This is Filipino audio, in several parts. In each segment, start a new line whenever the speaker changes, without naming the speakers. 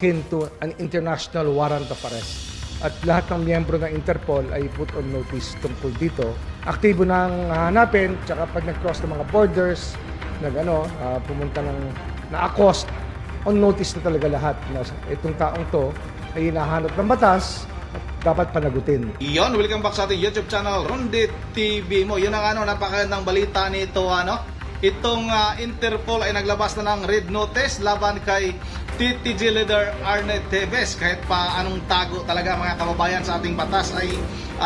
akin to an international warrant of arrest. At lahat ng miyembro ng Interpol ay put on notice tungkol dito. Aktibo nang hanapin, tsaka pag nag-cross ng mga borders, pumunta ng na-accost, on notice na talaga lahat na itong taong to ay hinahanap ng batas at dapat panagutin.
Yon, welcome back sa ating YouTube channel, Ronde TV mo. Yun ang napakagandang balita nito, Itong Interpol ay naglabas na ng red notice laban kay TTG leader Arne Teves. Kahit pa anong tago talaga mga kababayan sa ating batas ay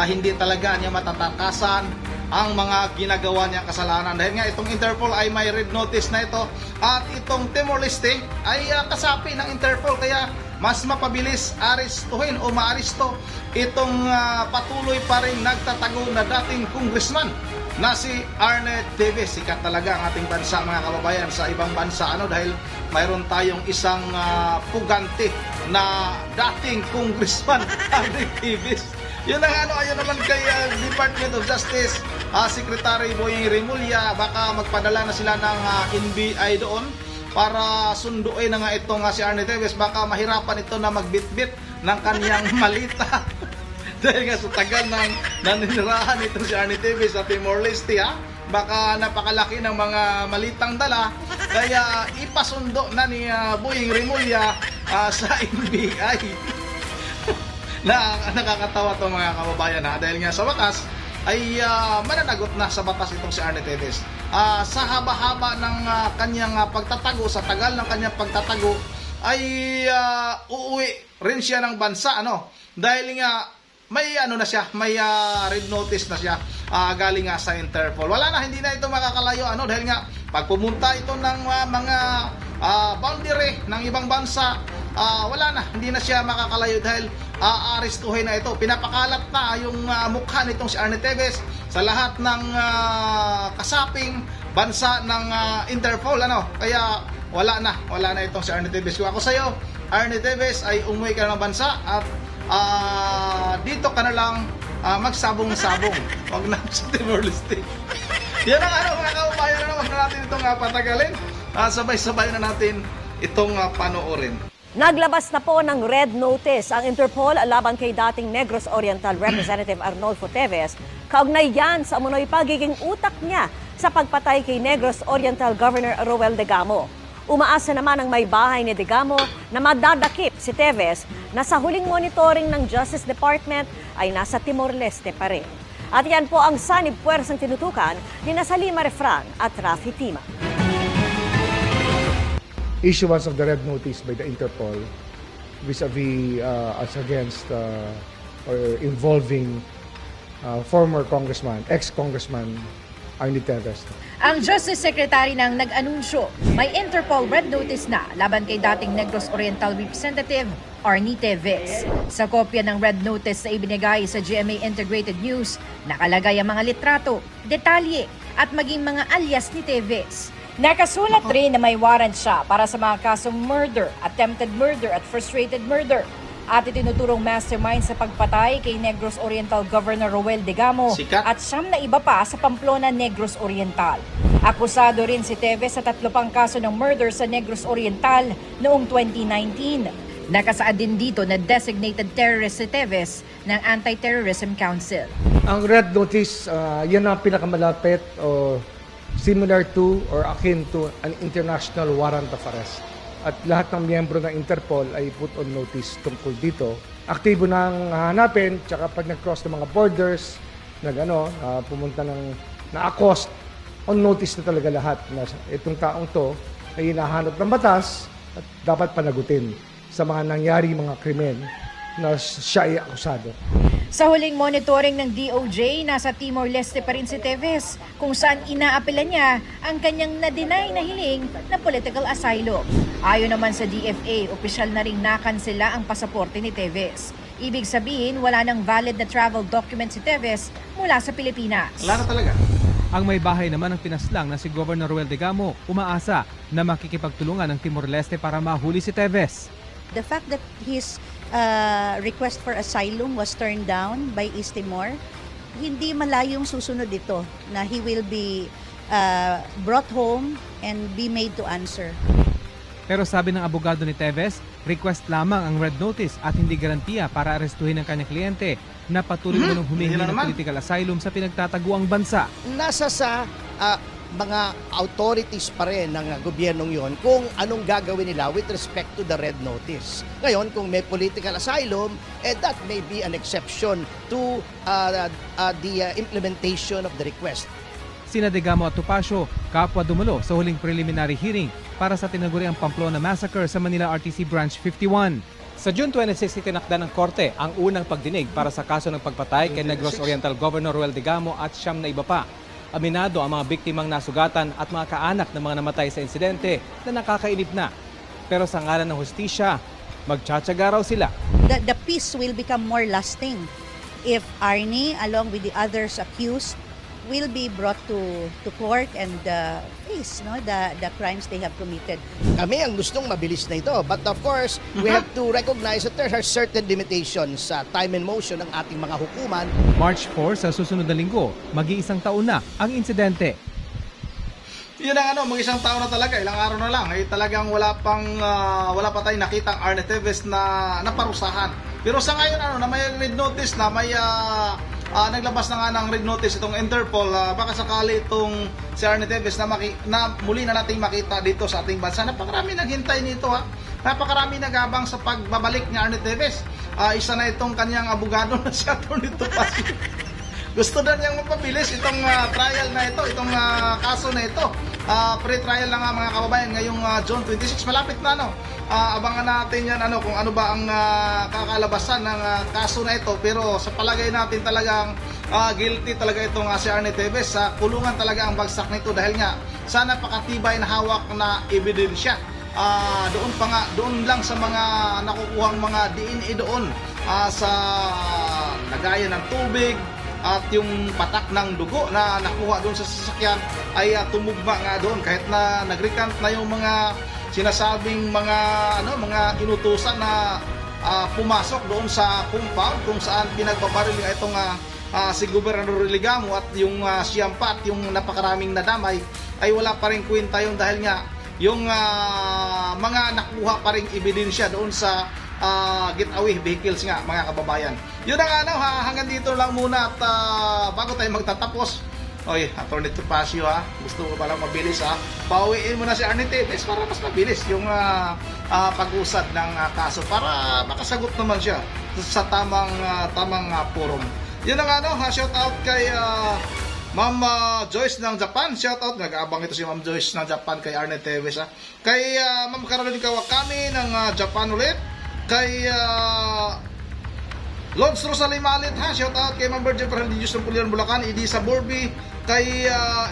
hindi talaga niya matatakasan ang mga ginagawa niya kasalanan. Dahil nga itong Interpol ay may red notice na ito at itong Timor-Leste ay kasapi ng Interpol, kaya mas mapabilis aristuhin o maaristo itong patuloy pa rin nagtatago na dating congressman na si Arne Teves. Sikat talaga ang ating bansa mga kababayan sa ibang bansa dahil mayroon tayong isang pugante na dating congressman, Arne Teves. Yun ang ayun naman kay Department of Justice Secretary Boying Remulla, baka magpadala na sila ng NBI doon para sunduin na nga itong si Arne Teves. Baka mahirapan ito na magbitbit ng kanyang malita dahil nga sa tagal ng naninirahan ito si Arne Teves sa Timor-Leste, baka napakalaki ng mga malitang dala, kaya ipasundo na ni Boying Remulla sa NBI. Nakakatawa to mga kababayan, dahil nga sa wakas ay mananagot na sa batas itong si Arne Teves. Sa haba-haba ng kanyang pagtatago, sa tagal ng kanyang pagtatago ay uuwi rin siya ng bansa, dahil nga may na siya, may red notice na siya galing nga sa Interpol. Wala na, hindi na ito makakalayo dahil nga pag pumunta ito ng mga boundary ng ibang bansa, wala na, hindi na siya makakalayo dahil aaristuhin na ito. Pinapakalat na yung mukha nitong si Arne Teves sa lahat ng kasaping bansa ng Interpol, kaya wala na itong si Arne Teves. Kung ako sa'yo, Arne Teves, ay umuwi ka ng bansa at dito ka na lang magsabong-sabong. Huwag na sa Timor-Leste. Yan ang mga kababayan, huwag na natin itong patagalin. Sabay-sabay na natin itong panoorin.
Naglabas na po ng red notice ang Interpol laban kay dating Negros Oriental Representative Arnolfo Teves, kaugnay yan sa umunoy pagiging utak niya sa pagpatay kay Negros Oriental Governor Roel Degamo. Umaasa naman ang may bahay ni Degamo na madadakip si Teves na sa huling monitoring ng Justice Department ay nasa Timor-Leste pa rin. At yan po ang sanib puwersang tinutukan ni Salima Refran at Rafi Tima.
Issuance of the red notice by the Interpol vis-a-vis as against or involving former congressman, ex-congressman Arne Teves.
Ang Justice Secretary nang nag-anunsyo, may Interpol red notice na laban kay dating Negros Oriental Representative Arne Teves. Sa kopya ng red notice na ibinigay sa GMA Integrated News, nakalagay ang mga litrato, detalye at maging mga alias ni Teves. Nakasulat rin na may warrant siya para sa mga kasong murder, attempted murder at frustrated murder. At itinuturong mastermind sa pagpatay kay Negros Oriental Governor Roel Degamo at siyam na iba pa sa Pamplona, Negros Oriental. Akusado rin si Teves sa 3 pang kaso ng murder sa Negros Oriental noong 2019. Nakasaad din dito na designated terrorist si Teves ng Anti-Terrorism Council.
Ang red notice, yan ang pinakamalapit o similar to or akin to an international warrant of arrest. At lahat ng miyembro ng Interpol ay put on notice tungkol dito. Aktibo nang hanapin, tsaka pag nag-cross ng mga borders, pumunta ng na-accost, on notice na talaga lahat na itong taong to ay hinahanap ng batas at dapat panagutin sa mga nangyari mga krimen na siya ay akusado.
Sa huling monitoring ng DOJ, nasa Timor-Leste pa rin si Teves, kung saan inaapela niya ang kanyang na-deny na hiling na political asylum. Ayon naman sa DFA, opisyal na ring nakansela ang pasaporte ni Teves. Ibig sabihin, wala nang valid na travel document si Teves mula sa Pilipinas.
Wala na talaga.
Ang may bahay naman ng pinaslang na si Governor Roel Degamo umaasa na makikipagtulungan ng Timor-Leste para mahuli si Teves.
The fact that his request for asylum was turned down by East Timor, hindi malayong susunod ito na he will be brought home and be made to answer.
Pero sabi ng abogado ni Teves, request lamang ang red notice at hindi garantiya para arestuhin ang kanyang kliyente na patuloy mo humingi ng political asylum sa pinagtataguang bansa.
Nasa sa mga authorities pa rin ng gobyernong yon kung anong gagawin nila with respect to the red notice. Ngayon, kung may political asylum, that may be an exception to the implementation of the request.
Sina Digamo at Topacio, kapwa dumalo sa huling preliminary hearing para sa tinaguriang Pamplona Massacre sa Manila RTC Branch 51. Sa June 26, itinakda ng korte ang unang pagdinig para sa kaso ng pagpatay kay Negros Oriental Governor Ruel Digamo at 9 na iba pa. Aminado ang mga biktimang nasugatan at mga kaanak ng mga namatay sa insidente na nakakainip na. Pero sa ngalan ng hustisya, magtsatsaga raw sila.
The peace will become more lasting if Arnie, along with the others accused, will be brought to court and face the crimes they have committed.
Kami ang gustong mabilis na ito. But of course, we have to recognize that there are certain limitations sa time and motion ng ating mga hukuman.
March 4 sa susunod na linggo, mag-iisang taon na ang insidente.
Yun ang mag-isang taon na talaga, ilang araw na lang. Talagang wala pa tayong nakitang Arnie Teves na naparusahan. Pero sa ngayon na may red notice na, may naglabas na nga ng red notice itong Interpol, baka sakali itong si Arnie Teves na muli na nating makita dito sa ating bansa. Napakarami naghintay nito Napakarami nagabang sa pagbabalik ni Arnie Teves. Isa na itong kanyang abogado na si Atty. Topacio. Gusto na niyang mapabilis itong trial na ito, itong kaso na ito. Pre-trial na nga mga kababayan ngayong June 26, malapit na abangan natin yan kung ano ba ang kakalabasan ng kaso na ito. Pero sa palagay natin talagang guilty talaga itong si Arnie Teves. Sa kulungan talaga ang bagsak nito dahil nga sa napakatibay na hawak na ebidensya. Doon lang sa mga nakukuhang mga DNA doon sa lagayan ng tubig at yung patak ng dugo na nakuha doon sa sasakyan ay tumugma nga doon kahit na nag-recant na yung mga sinasabing mga inutusan na pumasok doon sa compound kung saan pinagbabaril itong si Gobernador Digamo at yung siyam pa at yung napakaraming nadamay ay wala pa rin kwenta yun dahil nga yung mga nakuha pa rin ebidensya doon sa getaway vehicles nga mga kababayan. Yun ang hanggang dito lang muna at bago tayo magtatapos, Atty. Topacio gusto ko palang mabilis pauwiin mo na si Arnie Teves para mas mabilis yung pag-usad ng kaso para makasagot naman siya sa tamang forum. Yun ang shout out kay Ma'am Joyce ng Japan, shout out, nag-aabang ito si Ma'am Joyce ng Japan kay Arnie Teves kay Ma'am Caroline Kawakami ng Japan ulit, kay Lons Rosalie Malit shout out kay Ma'am Virgin Paralidios ng Pulilan, Bulacan, Edisa Borby, kay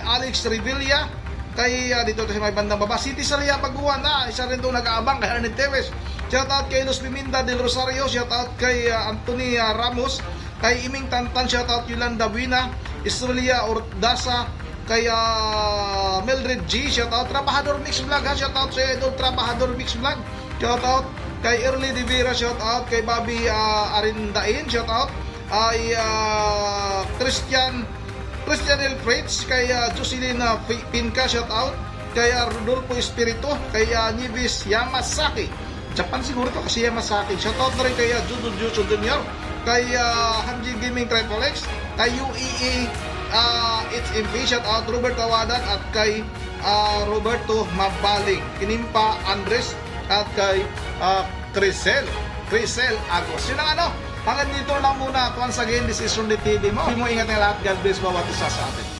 Alex Revilla, kay dito sa may bandang baba City Salia Baguan isa rin doon nag-aabang kay Arnie Teves, shout out kay Luz Piminda del Rosario, shout out kay Anthony Ramos, kay Iming Tantan, shout out Yolanda Buena, Estrella Ordasa, kay Mildred G, shout out Trabajador Mix Vlog shout out sa Idol Trabajador Mix Vlog, shout out kay Early De Vera, shout out kay Bobby Arindain, shout out ay Christian L. Fritz, kay Jocelyn Pinka, shout out kay Rodolfo Espirito, kay Nivis Yamasaki, Japan siguro to kasi Yamasaki, shout out na rin kay Judo Juso Jr., kay Hanji Gaming Triple X, kay UEE It's MP, shout out Robert Tawadan at kay Roberto Mabaling, Kinimpa Andres at kay Crisel Agos. Yun ang hanggang dito lang muna. Once again, this is Ronde TV mo. Hindi mo ingat ng lahat. God bless bawat isa sa atin.